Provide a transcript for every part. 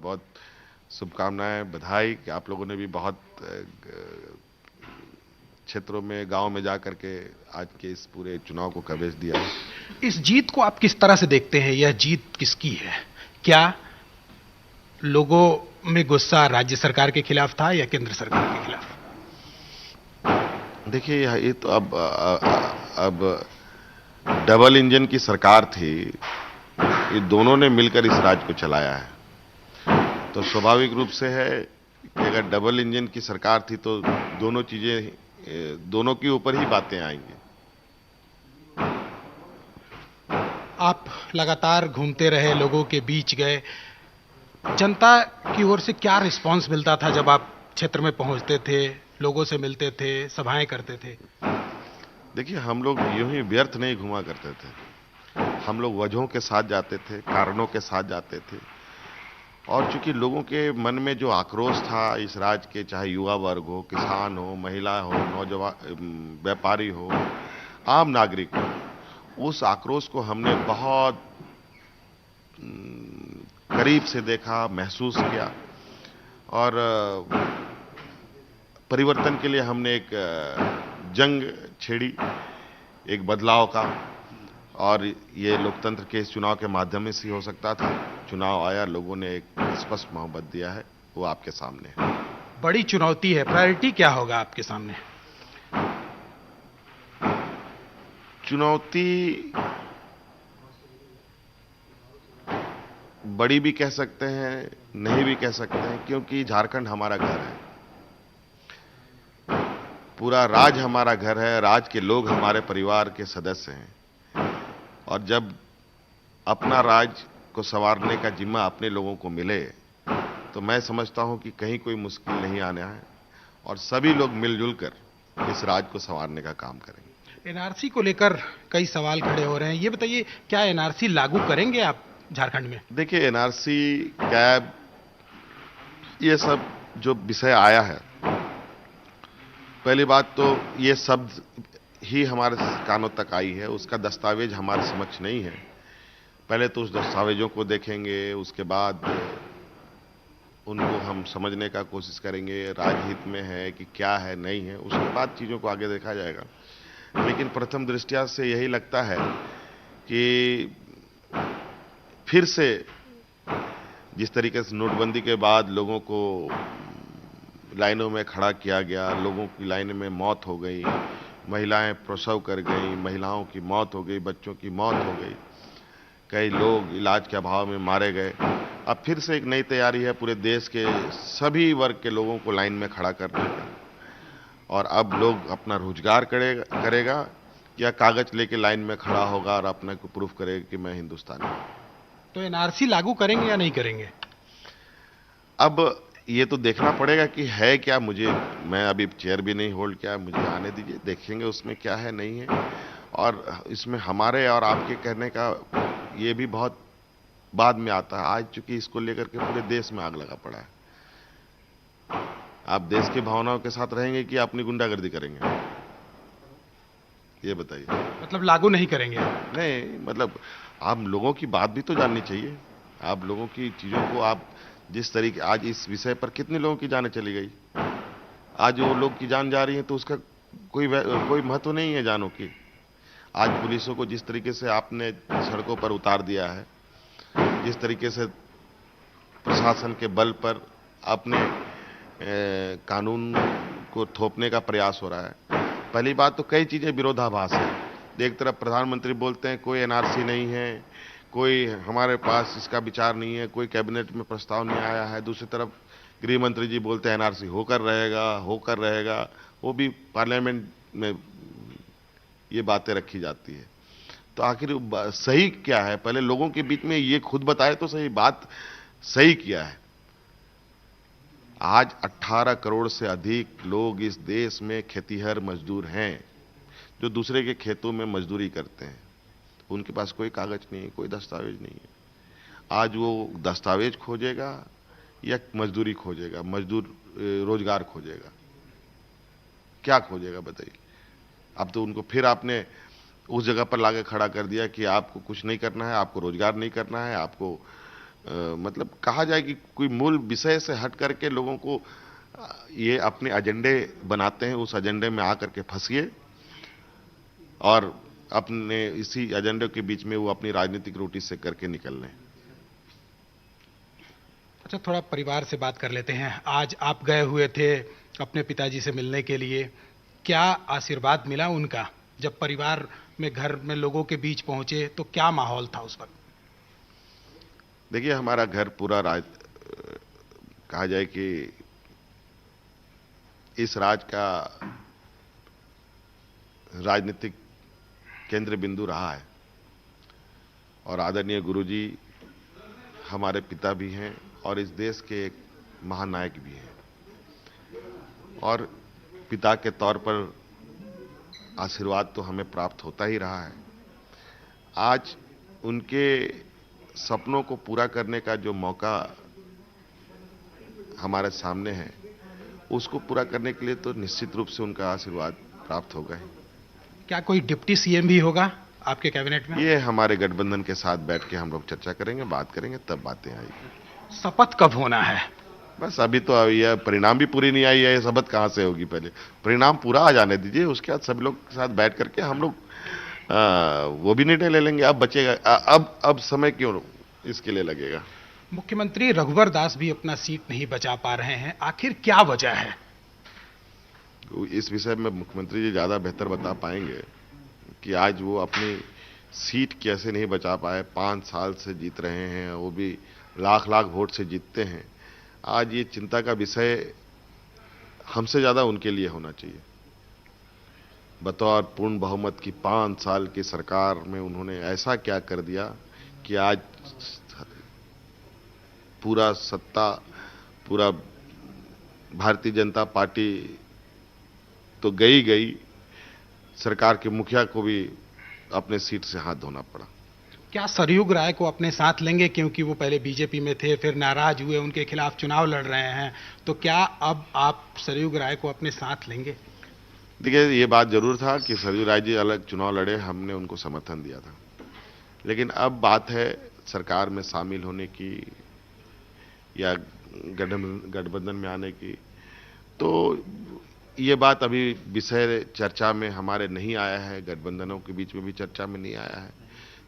बहुत शुभकामनाएं, बधाई कि आप लोगों ने भी बहुत क्षेत्रों में, गांव में जाकर के आज के इस पूरे चुनाव को कवरेज दिया है। इस जीत को आप किस तरह से देखते हैं? यह जीत किसकी है? क्या लोगों में गुस्सा राज्य सरकार के खिलाफ था या केंद्र सरकार के खिलाफ? देखिए, ये तो अब डबल इंजन की सरकार थी, ये दोनों ने मिलकर इस राज्य को चलाया है। तो स्वाभाविक रूप से है कि अगर डबल इंजन की सरकार थी तो दोनों चीजें, दोनों के ऊपर ही बातें आएंगी। आप लगातार घूमते रहे, लोगों के बीच गए, जनता की ओर से क्या रिस्पांस मिलता था जब आप क्षेत्र में पहुंचते थे, लोगों से मिलते थे, सभाएं करते थे? देखिए, हम लोग यूं ही व्यर्थ नहीं घुमा करते थे। हम लोग वजहों के साथ जाते थे, कारणों के साथ जाते थे। और चूंकि लोगों के मन में जो आक्रोश था इस राज्य के, चाहे युवा वर्ग हो, किसान हो, महिला हो, नौजवान, व्यापारी हो, आम नागरिक हो, उस आक्रोश को हमने बहुत करीब से देखा, महसूस किया। और परिवर्तन के लिए हमने एक जंग छेड़ी, एक बदलाव का। और ये लोकतंत्र के इस चुनाव के माध्यम से ही हो सकता था। चुनाव आया, लोगों ने एक स्पष्ट मोहब्बत दिया है, वो आपके सामने है। बड़ी चुनौती है, प्रायोरिटी क्या होगा आपके सामने? चुनौती बड़ी भी कह सकते हैं, नहीं भी कह सकते हैं, क्योंकि झारखंड हमारा घर है, पूरा राज्य हमारा घर है, राज्य के लोग हमारे परिवार के सदस्य हैं। और जब अपना राज्य को संवारने का जिम्मा अपने लोगों को मिले तो मैं समझता हूं कि कहीं कोई मुश्किल नहीं आना है और सभी लोग मिलजुल कर इस राज्य को संवारने का काम करेंगे। एनआरसी को लेकर कई सवाल खड़े हो रहे हैं, ये बताइए, क्या एनआरसी लागू करेंगे आप झारखंड में? देखिए, एनआरसी, कैब, ये सब जो विषय आया है, पहली बात तो ये शब्द ही हमारे कानों तक आई है, उसका दस्तावेज हमारे समक्ष नहीं है। पहले तो उस दस्तावेजों को देखेंगे, उसके बाद उनको हम समझने का कोशिश करेंगे, राजहित में है कि क्या है, नहीं है, उसके बाद चीजों को आगे देखा जाएगा। लेकिन प्रथम दृष्टया से यही लगता है कि फिर से जिस तरीके से नोटबंदी के बाद लोगों को लाइनों में खड़ा किया गया, लोगों की लाइन में मौत हो गई, महिलाएं प्रसव कर गई, महिलाओं की मौत हो गई, बच्चों की मौत हो गई, कई लोग इलाज के अभाव में मारे गए। अब फिर से एक नई तैयारी है पूरे देश के सभी वर्ग के लोगों को लाइन में खड़ा करने का। और अब लोग अपना रोजगार करेगा या कागज लेके लाइन में खड़ा होगा और अपने को प्रूफ करेगा कि मैं हिंदुस्तानी हूं। तो एनआरसी लागू करेंगे या नहीं करेंगे? अब ये तो देखना पड़ेगा कि है क्या। मैं अभी चेयर भी नहीं होल्ड किया, मुझे आने दीजिए, देखेंगे उसमें क्या है, नहीं है। और इसमें हमारे और आपके कहने का ये भी बहुत बाद में आता है। आज चूंकि इसको लेकर के पूरे देश में आग लगा पड़ा है, आप देश की भावनाओं के साथ रहेंगे कि अपनी गुंडागर्दी करेंगे, ये बताइए। मतलब लागू नहीं करेंगे? नहीं, मतलब आप लोगों की बात भी तो जाननी चाहिए। आप लोगों की चीजों को, आप जिस तरीके आज इस विषय पर कितने लोगों की जानें चली गई, आज वो लोग की जान जा रही है तो उसका कोई महत्व नहीं है जानों की। आज पुलिसों को जिस तरीके से आपने सड़कों पर उतार दिया है, जिस तरीके से प्रशासन के बल पर अपने कानून को थोपने का प्रयास हो रहा है। पहली बात तो कई चीजें विरोधाभास है। एक तरफ प्रधानमंत्री बोलते हैं कोई एनआरसी नहीं है, कोई हमारे पास इसका विचार नहीं है, कोई कैबिनेट में प्रस्ताव नहीं आया है। दूसरी तरफ गृह मंत्री जी बोलते हैं एनआरसी होकर रहेगा। वो भी पार्लियामेंट में ये बातें रखी जाती है। तो आखिर सही क्या है, पहले लोगों के बीच में ये खुद बताए तो सही, बात सही किया है। आज 18 करोड़ से अधिक लोग इस देश में खेतीहर मजदूर हैं जो दूसरे के खेतों में मजदूरी करते हैं। उनके पास कोई कागज नहीं है, कोई दस्तावेज नहीं है। आज वो दस्तावेज खोजेगा या मजदूरी खोजेगा, रोजगार खोजेगा, क्या खोजेगा बताइए। अब तो उनको फिर आपने उस जगह पर लाके खड़ा कर दिया कि आपको कुछ नहीं करना है, आपको रोजगार नहीं करना है, आपको मतलब कहा जाए कि कोई मूल विषय से हट करके लोगों को ये अपने एजेंडे बनाते हैं, उस एजेंडे में आकर के फंसिए और अपने इसी एजेंडे के बीच में वो अपनी राजनीतिक रोटी से करके निकल लें। अच्छा, थोड़ा परिवार से बात कर लेते हैं। आज आप गए हुए थे अपने पिताजी से मिलने के लिए, क्या आशीर्वाद मिला उनका? जब परिवार में, घर में लोगों के बीच पहुंचे तो क्या माहौल था उस वक्त? देखिए, हमारा घर पूरा कहा जाए कि इस राज्य का राजनीतिक केंद्र बिंदु रहा है और आदरणीय गुरुजी हमारे पिता भी हैं और इस देश के एक महानायक भी हैं और पिता के तौर पर आशीर्वाद तो हमें प्राप्त होता ही रहा है। आज उनके सपनों को पूरा करने का जो मौका हमारे सामने है, उसको पूरा करने के लिए तो निश्चित रूप से उनका आशीर्वाद प्राप्त होगा ही। क्या कोई डिप्टी सीएम भी होगा आपके कैबिनेट में? ये हमारे गठबंधन के साथ बैठ के हम लोग चर्चा करेंगे, बात करेंगे, तब बातें आएगी। शपथ कब होना है? बस अभी तो यह परिणाम भी पूरी नहीं आई है, ये शपथ कहां से होगी? पहले परिणाम पूरा आ जाने दीजिए, उसके बाद सभी लोग के साथ बैठ करके हम लोग वो भी निर्णय ले लेंगे। अब बचेगा, अब समय क्यों इसके लिए लगेगा? मुख्यमंत्री रघुवर दास भी अपना सीट नहीं बचा पा रहे हैं, आखिर क्या वजह है? इस विषय में मुख्यमंत्री जी ज्यादा बेहतर बता पाएंगे कि आज वो अपनी सीट कैसे नहीं बचा पाए। 5 साल से जीत रहे हैं, वो भी लाख लाख वोट से जीतते हैं। आज ये चिंता का विषय हमसे ज्यादा उनके लिए होना चाहिए। बतौर पूर्ण बहुमत की 5 साल की सरकार में उन्होंने ऐसा क्या कर दिया कि आज पूरा सत्ता, पूरा भारतीय जनता पार्टी तो गई, सरकार के मुखिया को भी अपने सीट से हाथ धोना पड़ा। क्या सरयुग राय को अपने साथ लेंगे, क्योंकि वो पहले बीजेपी में थे, फिर नाराज हुए, उनके खिलाफ चुनाव लड़ रहे हैं, तो क्या अब आप सरयुग राय को अपने साथ लेंगे? देखिए, ये बात जरूर था कि सरयुग राय जी अलग चुनाव लड़े, हमने उनको समर्थन दिया था, लेकिन अब बात है सरकार में शामिल होने की या गठबंधन में आने की। तो ये बात अभी विषय चर्चा में हमारे नहीं आया है, गठबंधनों के बीच में भी चर्चा में नहीं आया है।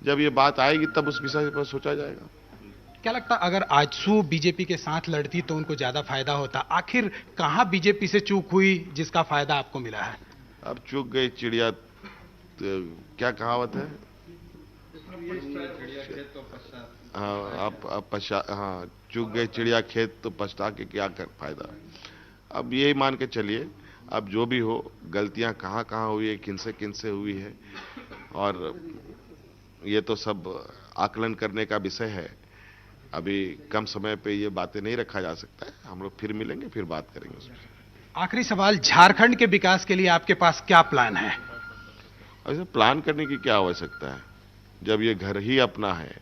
जब ये बात आएगी तब उस विषय पर सोचा जाएगा। क्या लगता, अगर आजसू बीजेपी के साथ लड़ती तो उनको ज्यादा फायदा होता? आखिर कहां बीजेपी से चूक हुई जिसका फायदा आपको मिला है? अब चूक गई चिड़िया, क्या कहावत है? हाँ, चूक गई चिड़िया खेत तो पछता के क्या कर फायदा। अब यही मान के चलिए, अब जो भी हो, गलतियां कहां कहां हुई है, किनसे हुई है, और ये तो सब आकलन करने का विषय है। अभी कम समय पे ये बातें नहीं रखा जा सकता है। हम लोग फिर मिलेंगे, फिर बात करेंगे उसमें। आखिरी सवाल, झारखंड के विकास के लिए आपके पास क्या प्लान है? ऐसे प्लान करने की क्या आवश्यकता है, जब ये घर ही अपना है,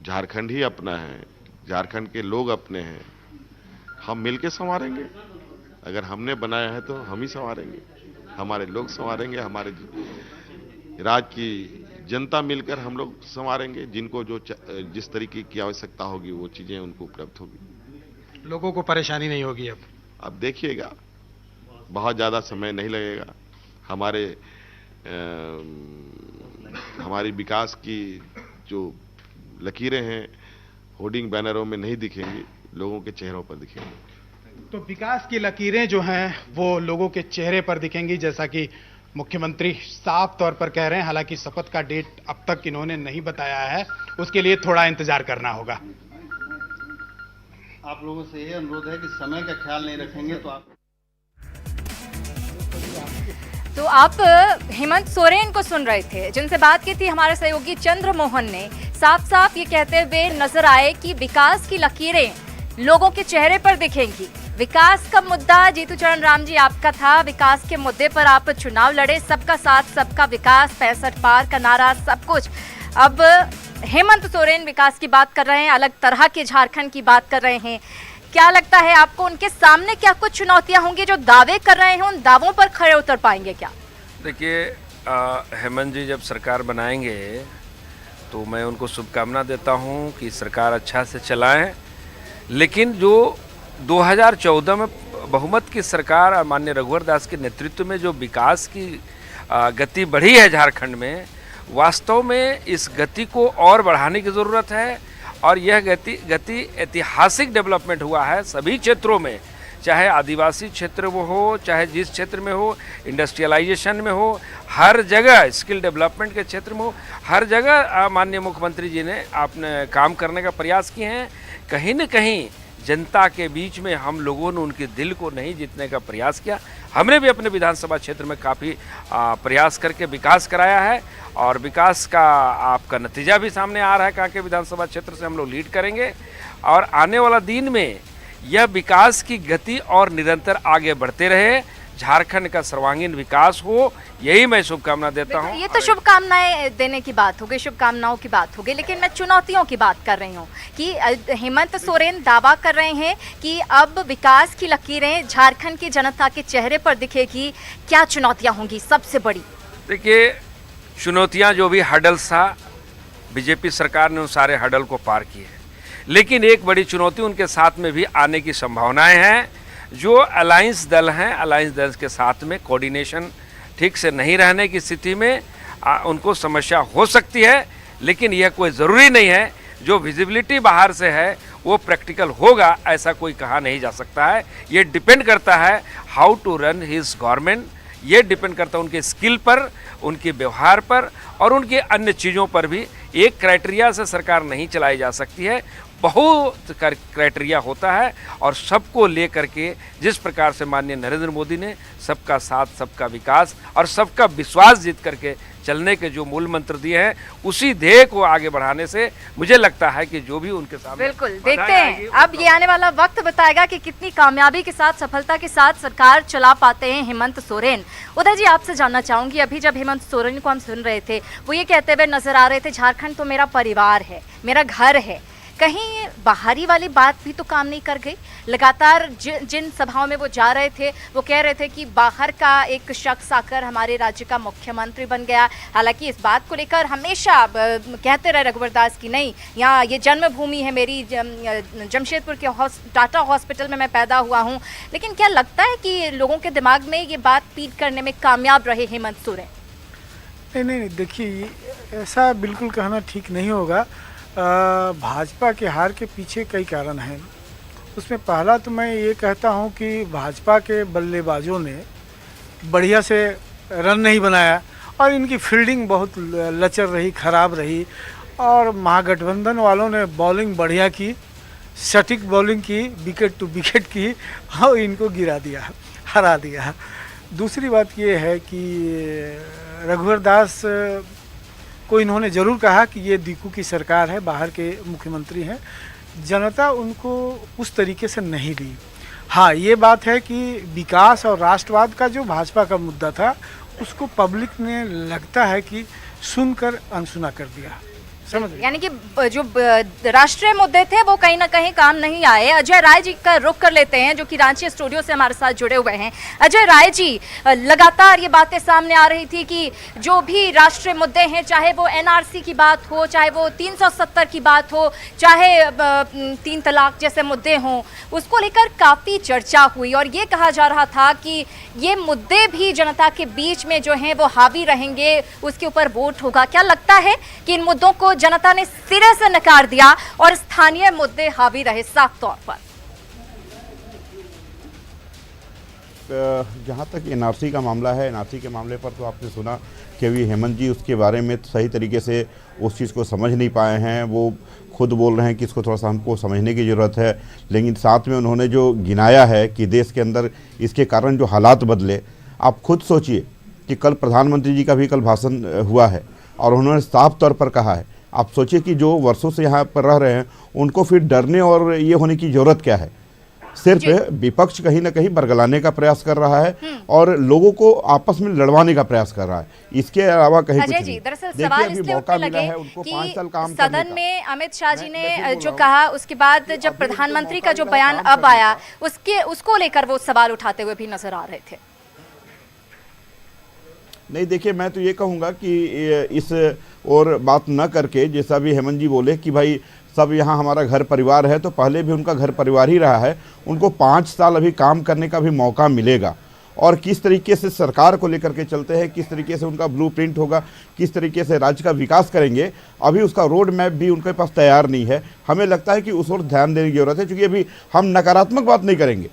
झारखंड ही अपना है, झारखंड के लोग अपने हैं, हम मिलके संवारेंगे। अगर हमने बनाया है तो हम ही संवारेंगे, हमारे लोग संवारेंगे, हमारे राज्य की जनता मिलकर हम लोग संवारेंगे। जिनको जो जिस तरीके की आवश्यकता होगी वो चीजें उनको उपलब्ध होगी। लोगों को परेशानी नहीं होगी अब देखिएगा, बहुत ज्यादा समय नहीं लगेगा। हमारी विकास की जो लकीरें हैं होर्डिंग बैनरों में नहीं दिखेंगी, लोगों के चेहरों पर दिखेंगी। तो विकास की लकीरें जो हैं वो लोगों के चेहरे पर दिखेंगी, जैसा कि मुख्यमंत्री साफ तौर पर कह रहे हैं। हालांकि शपथ का डेट अब तक इन्होंने नहीं बताया है, उसके लिए थोड़ा इंतजार करना होगा। आप लोगों से ये अनुरोध है कि समय का ख्याल नहीं रखेंगे तो आप हेमंत सोरेन को सुन रहे थे, जिनसे बात की थी हमारे सहयोगी चंद्र मोहन ने। साफ साफ ये कहते हुए नजर आए कि विकास की लकीरें लोगों के चेहरे पर दिखेंगी। विकास का मुद्दा जीतू चरण राम जी आपका था, विकास के मुद्दे पर आप चुनाव लड़े, सबका साथ सबका विकास, 65 पार का नारा, सब कुछ। अब हेमंत सोरेन विकास की बात कर रहे हैं, अलग तरह के झारखंड की बात कर रहे हैं। क्या लगता है आपको, उनके सामने क्या कुछ चुनौतियां होंगी? जो दावे कर रहे हैं उन दावों पर खड़े उतर पाएंगे क्या? देखिए, हेमंत जी जब सरकार बनाएंगे तो मैं उनको शुभकामना देता हूं कि सरकार अच्छा से चलाएं। लेकिन जो 2014 में बहुमत की सरकार माननीय रघुवर दास के नेतृत्व में जो विकास की गति बढ़ी है झारखंड में, वास्तव में इस गति को और बढ़ाने की ज़रूरत है। और यह गति ऐतिहासिक डेवलपमेंट हुआ है सभी क्षेत्रों में, चाहे आदिवासी क्षेत्र वो हो, चाहे जिस क्षेत्र में हो, इंडस्ट्रियलाइजेशन में हो, हर जगह स्किल डेवलपमेंट के क्षेत्र में हो, हर जगह माननीय मुख्यमंत्री जी ने आपने काम करने का प्रयास किए हैं। कहीं न कहीं जनता के बीच में हम लोगों ने उनके दिल को नहीं जीतने का प्रयास किया। हमने भी अपने विधानसभा क्षेत्र में काफ़ी प्रयास करके विकास कराया है और विकास का आपका नतीजा भी सामने आ रहा है। कांके विधानसभा क्षेत्र से हम लोग लीड करेंगे और आने वाला दिन में यह विकास की गति और निरंतर आगे बढ़ते रहे, झारखंड का सर्वांगीण विकास हो, यही मैं शुभकामना देता हूं। ये तो शुभकामनाएं देने की बात हो गई, शुभकामनाओं की बात हो गई, लेकिन मैं चुनौतियों की बात कर रही हूं कि हेमंत सोरेन दावा कर रहे हैं कि अब विकास की लकीरें झारखंड की जनता के चेहरे पर दिखेगी। क्या चुनौतियां होंगी सबसे बड़ी? देखिए, चुनौतियां जो भी हडल्स था, बीजेपी सरकार ने उन सारे हडल को पार किए, लेकिन एक बड़ी चुनौती उनके साथ में भी आने की संभावनाएं हैं। जो अलायंस दल हैं, अलायंस दल के साथ में कोऑर्डिनेशन ठीक से नहीं रहने की स्थिति में उनको समस्या हो सकती है, लेकिन यह कोई ज़रूरी नहीं है। जो विजिबिलिटी बाहर से है वो प्रैक्टिकल होगा, ऐसा कोई कहा नहीं जा सकता है। ये डिपेंड करता है how to run his government, ये डिपेंड करता है उनके स्किल पर, उनके व्यवहार पर और उनके अन्य चीज़ों पर भी। एक क्राइटेरिया से सरकार नहीं चलाई जा सकती है, बहुत क्राइटेरिया होता है और सबको लेकर के जिस प्रकार से माननीय नरेंद्र मोदी ने सबका साथ, सबका विकास और सबका विश्वास जीत करके चलने के जो मूल मंत्र दिए हैं, उसी ध्येय को आगे बढ़ाने से मुझे लगता है कि जो भी उनके सामने बिल्कुल देखते हैं। अब ये आने वाला वक्त बताएगा कि कितनी कामयाबी के साथ, सफलता के साथ सरकार चला पाते हैं हेमंत सोरेन। उदय जी, आपसे जानना चाहूंगी, अभी जब हेमंत सोरेन को हम सुन रहे थे, वो ये कहते हुए नजर आ रहे थे, झारखंड तो मेरा परिवार है, मेरा घर है। कहीं बाहरी वाली बात भी तो काम नहीं कर गई? लगातार जिन सभाओं में वो जा रहे थे, वो कह रहे थे कि बाहर का एक शख्स आकर हमारे राज्य का मुख्यमंत्री बन गया। हालांकि इस बात को लेकर हमेशा कहते रहे रघुवर दास की नहीं, यहाँ ये जन्मभूमि है मेरी, जमशेदपुर के टाटा हॉस्पिटल में मैं पैदा हुआ हूँ। लेकिन क्या लगता है कि लोगों के दिमाग में ये बात फीड करने में कामयाब रहे हेमंत सोरेन? नहीं, देखिए, ऐसा बिल्कुल कहना ठीक नहीं होगा। भाजपा के हार के पीछे कई कारण हैं। उसमें पहला तो मैं ये कहता हूँ कि भाजपा के बल्लेबाजों ने बढ़िया से रन नहीं बनाया और इनकी फील्डिंग बहुत लचर रही, ख़राब रही। और महागठबंधन वालों ने बॉलिंग बढ़िया की, सटीक बॉलिंग की, विकेट टू विकेट की और इनको गिरा दिया, हरा दिया। दूसरी बात ये है कि रघुवर दास को इन्होंने ज़रूर कहा कि ये दीकू की सरकार है, बाहर के मुख्यमंत्री हैं। जनता उनको उस तरीके से नहीं ली। हाँ, ये बात है कि विकास और राष्ट्रवाद का जो भाजपा का मुद्दा था, उसको पब्लिक ने लगता है कि सुनकर अनसुना कर दिया। समझ, यानी कि जो राष्ट्रीय मुद्दे थे वो कहीं ना कहीं काम नहीं आए। अजय राय जी का रुख कर लेते हैं, जो कि रांची स्टूडियो से हमारे साथ जुड़े हुए हैं। अजय राय जी, लगातार ये बातें सामने आ रही थी कि जो भी राष्ट्रीय मुद्दे हैं, चाहे वो एनआरसी की बात हो, चाहे वो 370 की बात हो, चाहे 3 तलाक जैसे मुद्दे हों, उसको लेकर काफ़ी चर्चा हुई और ये कहा जा रहा था कि ये मुद्दे भी जनता के बीच में जो हैं वो हावी रहेंगे, उसके ऊपर वोट होगा। क्या लगता है कि इन मुद्दों को जनता ने सिरे से नकार दिया और स्थानीय मुद्दे हावी रहे साफ तौर पर? जहाँ तक एनआरसी का मामला है, एनआरसी के मामले पर तो आपने सुना कि अभी हेमंत जी उसके बारे में सही तरीके से उस चीज़ को समझ नहीं पाए हैं। वो खुद बोल रहे हैं कि इसको थोड़ा सा हमको समझने की ज़रूरत है, लेकिन साथ में उन्होंने जो गिनाया है कि देश के अंदर इसके कारण जो हालात बदले, आप खुद सोचिए कि कल प्रधानमंत्री जी का भी कल भाषण हुआ है और उन्होंने साफ तौर पर कहा है। आप सोचिए कि जो वर्षों से यहाँ पर रह रहे हैं, उनको फिर डरने और ये होने की ज़रूरत क्या है? सिर्फ विपक्ष कहीं ना कहीं बरगलाने का प्रयास कर रहा है और लोगों को आपस में लड़वाने का प्रयास कर रहा है, इसके अलावा कहीं कुछ नहीं। दरअसल सवाल इसलिए उठने लगे कि सदन में अमित शाह जी ने जो कहा, उसके बाद जब प्रधानमंत्री का जो बयान अब आया, उसको लेकर वो सवाल उठाते हुए भी नजर आ रहे थे। नहीं, देखिए मैं तो ये कहूँगा कि इस और बात न करके, जैसा भी हेमंत जी बोले कि भाई सब यहाँ हमारा घर परिवार है, तो पहले भी उनका घर परिवार ही रहा है, उनको 5 साल अभी काम करने का भी मौका मिलेगा। और किस तरीके से सरकार को लेकर के चलते हैं, किस तरीके से उनका ब्लूप्रिंट होगा, किस तरीके से राज्य का विकास करेंगे, अभी उसका रोड मैप भी उनके पास तैयार नहीं है। हमें लगता है कि उस ओर ध्यान देने की जरूरत है, क्योंकि अभी हम नकारात्मक बात नहीं करेंगे।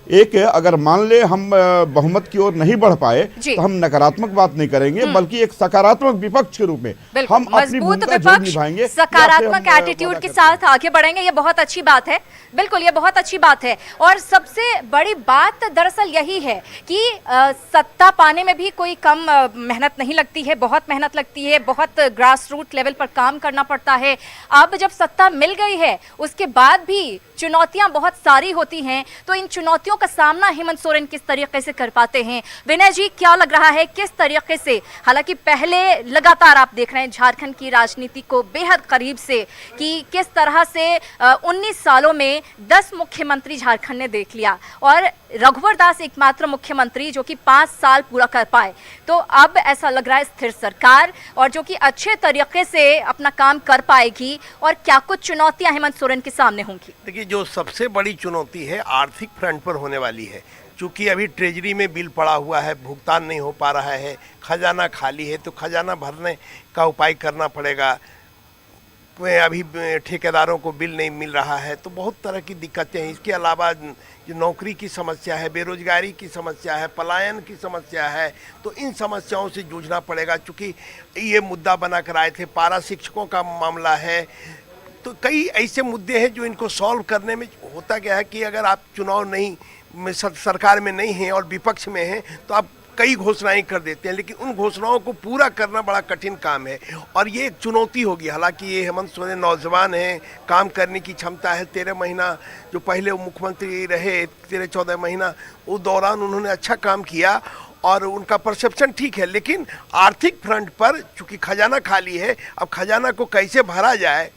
एक अगर मान ले हम बहुमत की ओर नहीं बढ़ पाए तो हम नकारात्मक बात नहीं करेंगे, बल्कि एक सकारात्मक विपक्ष के रूप में हम अपनी भूमिका जरूर निभाएंगे, सकारात्मक एटीट्यूड के साथ आगे बढ़ेंगे। ये बहुत अच्छी बात है, बिल्कुल ये बहुत अच्छी बात है। और सबसे बड़ी बात दरअसल यही है कि सत्ता पाने में भी कोई कम मेहनत नहीं लगती है, बहुत मेहनत लगती है, बहुत ग्रास रूट लेवल पर काम करना पड़ता है। अब जब सत्ता मिल गई है उसके बाद भी चुनौतियां बहुत सारी होती हैं, तो इन चुनौतियों का सामना हेमंत सोरेन किस तरीके से कर पाते हैं? विनय जी, क्या लग रहा है किस तरीके से, हालांकि पहले लगातार आप देख रहे हैं झारखंड की राजनीति को बेहद करीब से कि किस तरह से 19 सालों में 10 मुख्यमंत्री झारखंड ने देख लिया और रघुवर दास एकमात्र मुख्यमंत्री जो कि 5 साल पूरा कर पाए, तो अब ऐसा लग रहा है स्थिर सरकार और जो कि अच्छे तरीके से अपना काम कर पाएगी। और क्या कुछ चुनौतियां हेमंत सोरेन के सामने होंगी? देखिए, जो सबसे बड़ी चुनौती है आर्थिक फ्रंट पर होने वाली है, क्योंकि अभी ट्रेजरी में बिल पड़ा हुआ है, भुगतान नहीं हो पा रहा है, खजाना खाली है, तो खजाना भरने का उपाय करना पड़ेगा। अभी ठेकेदारों को बिल नहीं मिल रहा है, तो बहुत तरह की दिक्कतें हैं। इसके अलावा जो नौकरी की समस्या है, बेरोजगारी की समस्या है, पलायन की समस्या है, तो इन समस्याओं से जूझना पड़ेगा। चूँकि ये मुद्दा बनाकर आए थे, पारा शिक्षकों का मामला है, तो कई ऐसे मुद्दे हैं जो इनको सॉल्व करने में होता क्या है कि अगर आप चुनाव नहीं सरकार में नहीं हैं और विपक्ष में हैं तो आप कई घोषणाएं कर देते हैं, लेकिन उन घोषणाओं को पूरा करना बड़ा कठिन काम है और ये एक चुनौती होगी। हालांकि ये हेमंत सोरेन नौजवान हैं, काम करने की क्षमता है। 13 महीना जो पहले मुख्यमंत्री रहे, 13-14 महीना, उस दौरान उन्होंने अच्छा काम किया और उनका परसेप्शन ठीक है। लेकिन आर्थिक फ्रंट पर चूंकि खजाना खाली है, अब खजाना को कैसे भरा जाए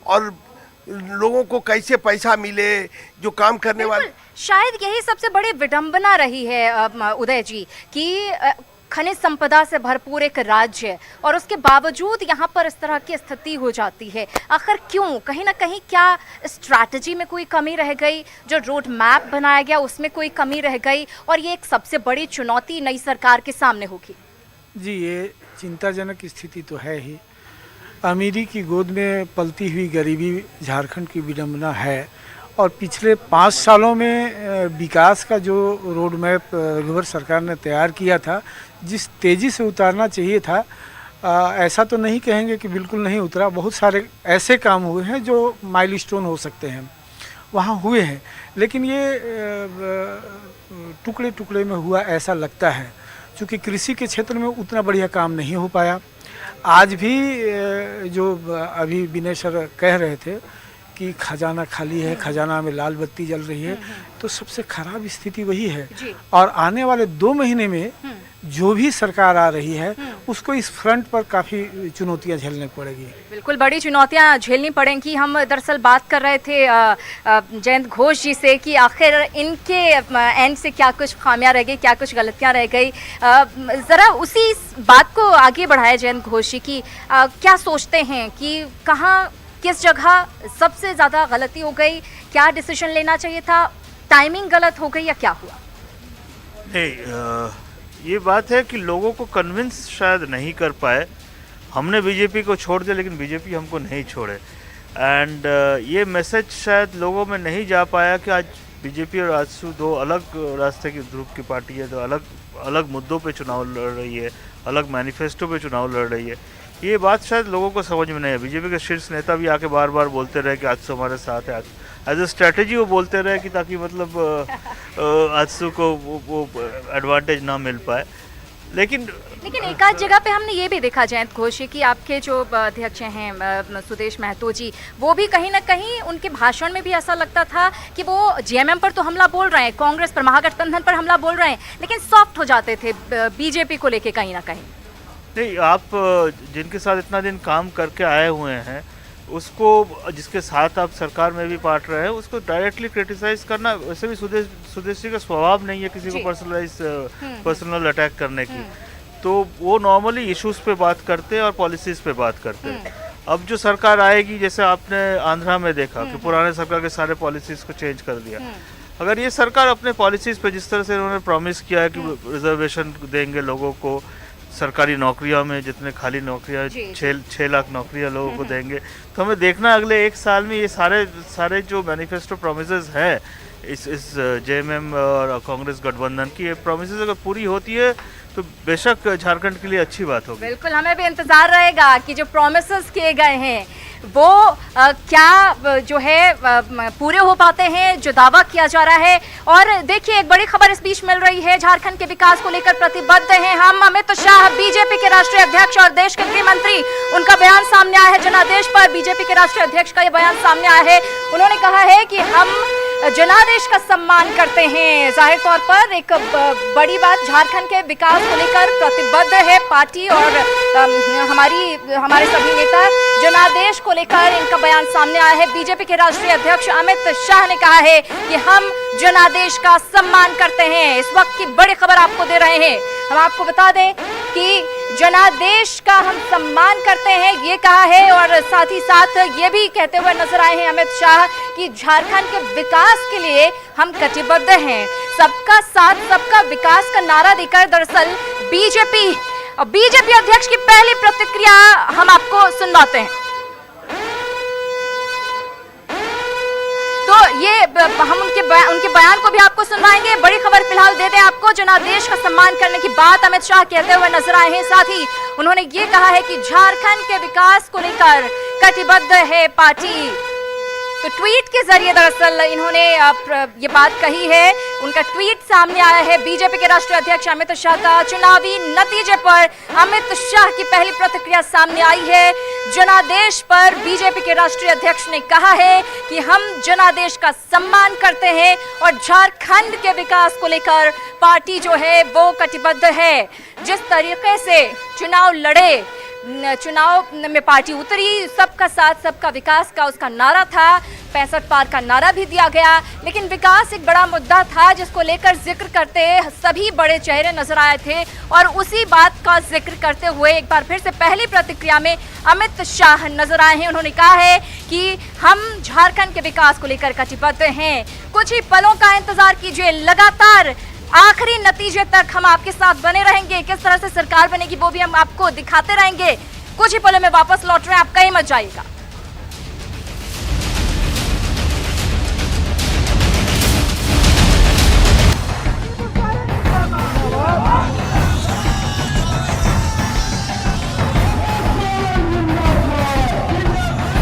और लोगों को कैसे पैसा मिले जो काम करने वाले, शायद यही सबसे बड़ी विडंबना रही है उदय जी कि खनिज संपदा से भरपूर एक राज्य और उसके बावजूद यहाँ पर इस तरह की स्थिति हो जाती है। आखिर क्यों? कहीं ना कहीं क्या स्ट्रैटेजी में कोई कमी रह गई? जो रोड मैप बनाया गया उसमें कोई कमी रह गई? और ये एक सबसे बड़ी चुनौती नई सरकार के सामने होगी। जी, ये चिंताजनक स्थिति तो है ही। अमीरी की गोद में पलती हुई गरीबी झारखंड की विडंबना है और पिछले 5 सालों में विकास का जो रोड मैप रघुवर सरकार ने तैयार किया था, जिस तेज़ी से उतारना चाहिए था, ऐसा तो नहीं कहेंगे कि बिल्कुल नहीं उतरा। बहुत सारे ऐसे काम हुए हैं जो माइलस्टोन हो सकते हैं, वहाँ हुए हैं, लेकिन ये टुकड़े टुकड़े में हुआ ऐसा लगता है। क्योंकि कृषि के क्षेत्र में उतना बढ़िया काम नहीं हो पाया। आज भी जो अभी विनय सर कह रहे थे कि खजाना खाली है, खजाना में लाल बत्ती जल रही है, तो सबसे खराब स्थिति वही है। और आने वाले 2 महीने में जो भी सरकार आ रही है उसको इस फ्रंट पर काफ़ी चुनौतियां झेलनी पड़ेगी। बिल्कुल, बड़ी चुनौतियां झेलनी पड़ेंगी। हम दरअसल बात कर रहे थे जयंत घोष जी से कि आखिर इनके एंड से क्या कुछ खामियां रह गई, क्या कुछ गलतियां रह गई। ज़रा उसी बात को आगे बढ़ाया जयंत घोष जी की क्या सोचते हैं कि कहाँ किस जगह सबसे ज़्यादा गलती हो गई? क्या डिसीजन लेना चाहिए था? टाइमिंग गलत हो गई या क्या हुआ? नहीं, ये बात है कि लोगों को कन्विंस शायद नहीं कर पाए। हमने बीजेपी को छोड़ दिया लेकिन बीजेपी हमको नहीं छोड़े। एंड ये मैसेज शायद लोगों में नहीं जा पाया कि आज बीजेपी और आजसू 2 अलग रास्ते की ग्रुप की पार्टी है, तो अलग अलग मुद्दों पे चुनाव लड़ रही है, अलग मैनिफेस्टो पे चुनाव लड़ रही है। ये बात शायद लोगों को समझ में नहीं है। बीजेपी के शीर्ष नेता भी आके बार बार बोलते रहे कि आजसू हमारे साथ है, एज अ स्ट्रैटेजी वो बोलते रहे कि ताकि मतलब आजसू को वो एडवांटेज ना मिल पाए। लेकिन एक आध जगह पे हमने ये भी देखा जयंत घोष कि आपके जो अध्यक्ष हैं सुदेश महतो जी, वो भी कहीं ना कहीं उनके भाषण में भी ऐसा लगता था कि वो जेएमएम पर तो हमला बोल रहे हैं, कांग्रेस पर, महागठबंधन पर हमला बोल रहे हैं, लेकिन सॉफ्ट हो जाते थे बीजेपी को लेके कहीं ना कहीं। नहीं, आप जिनके साथ इतना दिन काम करके आए हुए हैं उसको, जिसके साथ आप सरकार में भी बांट रहे हैं, उसको डायरेक्टली क्रिटिसाइज करना वैसे भी सुदेश जी का स्वभाव नहीं है किसी को पर्सनल अटैक करने की। तो वो नॉर्मली इश्यूज पे बात करते हैं और पॉलिसीज पे बात करते हैं। अब जो सरकार आएगी, जैसे आपने आंध्रा में देखा कि पुराने सरकार के सारे पॉलिसीज को चेंज कर दिया, अगर ये सरकार अपने पॉलिसीज पे जिस तरह से उन्होंने प्रॉमिस किया है कि रिजर्वेशन देंगे लोगों को, सरकारी नौकरियों में जितने खाली नौकरियां 6 लाख नौकरियां लोगों को देंगे, तो हमें देखना अगले 1 साल में ये सारे जो मैनिफेस्टो प्रोमिसेस हैं इस जेएमएम और कांग्रेस गठबंधन की, ये प्रोमिसेस अगर पूरी होती है तो बेशक झारखंड के लिए अच्छी बात होगी। बिल्कुल, हमें भी इंतजार रहेगा कि जो प्रोमिसेस किए गए हैं वो क्या जो है पूरे हो पाते हैं, जो दावा किया जा रहा है। और देखिए, एक बड़ी खबर इस बीच मिल रही है, झारखंड के विकास को लेकर प्रतिबद्ध हैं हम। अमित शाह बीजेपी के राष्ट्रीय अध्यक्ष और देश के गृह मंत्री, उनका बयान सामने आया है जनादेश पर। बीजेपी के राष्ट्रीय अध्यक्ष का यह बयान सामने आया है। उन्होंने कहा है कि हम जनादेश का सम्मान करते हैं। जाहिर तौर पर एक बड़ी बात, झारखंड के विकास को लेकर प्रतिबद्ध है पार्टी और हमारे सभी नेता। जनादेश को लेकर इनका बयान सामने आया है। बीजेपी के राष्ट्रीय अध्यक्ष अमित शाह ने कहा है कि हम जनादेश का सम्मान करते हैं। इस वक्त की बड़ी खबर आपको दे रहे हैं। हम आपको बता दें कि जनादेश का हम सम्मान करते हैं, ये कहा है। और साथ ही साथ ये भी कहते हुए नजर आए हैं अमित शाह कि झारखंड के विकास के लिए हम कटिबद्ध हैं। सबका साथ सबका विकास का नारा देकर दरअसल बीजेपी अध्यक्ष की पहली प्रतिक्रिया हम आपको सुनवाते हैं। तो ये हम उनके बयान को भी आपको सुनवाएंगे। बड़ी खबर फिलहाल दे दें आपको, जनादेश का सम्मान करने की बात अमित शाह कहते हुए नजर आए हैं। साथ ही उन्होंने ये कहा है कि झारखंड के विकास को लेकर कटिबद्ध है पार्टी। तो ट्वीट के जरिए दरअसल इन्होंने ये बात कही है। उनका ट्वीट सामने आया है बीजेपी के राष्ट्रीय अध्यक्ष अमित शाह का। चुनावी नतीजे पर अमित शाह की पहली प्रतिक्रिया सामने आई है। जनादेश पर बीजेपी के राष्ट्रीय अध्यक्ष ने कहा है कि हम जनादेश का सम्मान करते हैं और झारखंड के विकास को लेकर पार्टी जो है वो कटिबद्ध है। जिस तरीके से चुनाव में पार्टी उतरी, सबका साथ सबका विकास का उसका नारा था, 65 पार का नारा भी दिया गया, लेकिन विकास एक बड़ा मुद्दा था जिसको लेकर जिक्र करते सभी बड़े चेहरे नजर आए थे। और उसी बात का जिक्र करते हुए एक बार फिर से पहली प्रतिक्रिया में अमित शाह नजर आए हैं। उन्होंने कहा है कि हम झारखंड के विकास को लेकर कटिबद्ध हैं। कुछ ही पलों का इंतजार कीजिए, लगातार आखिरी नतीजे तक हम आपके साथ बने रहेंगे। किस तरह से सरकार बनेगी वो भी हम आपको दिखाते रहेंगे। कुछ ही पलों में वापस लौट रहे हैं, आप कहीं मत जाइएगा।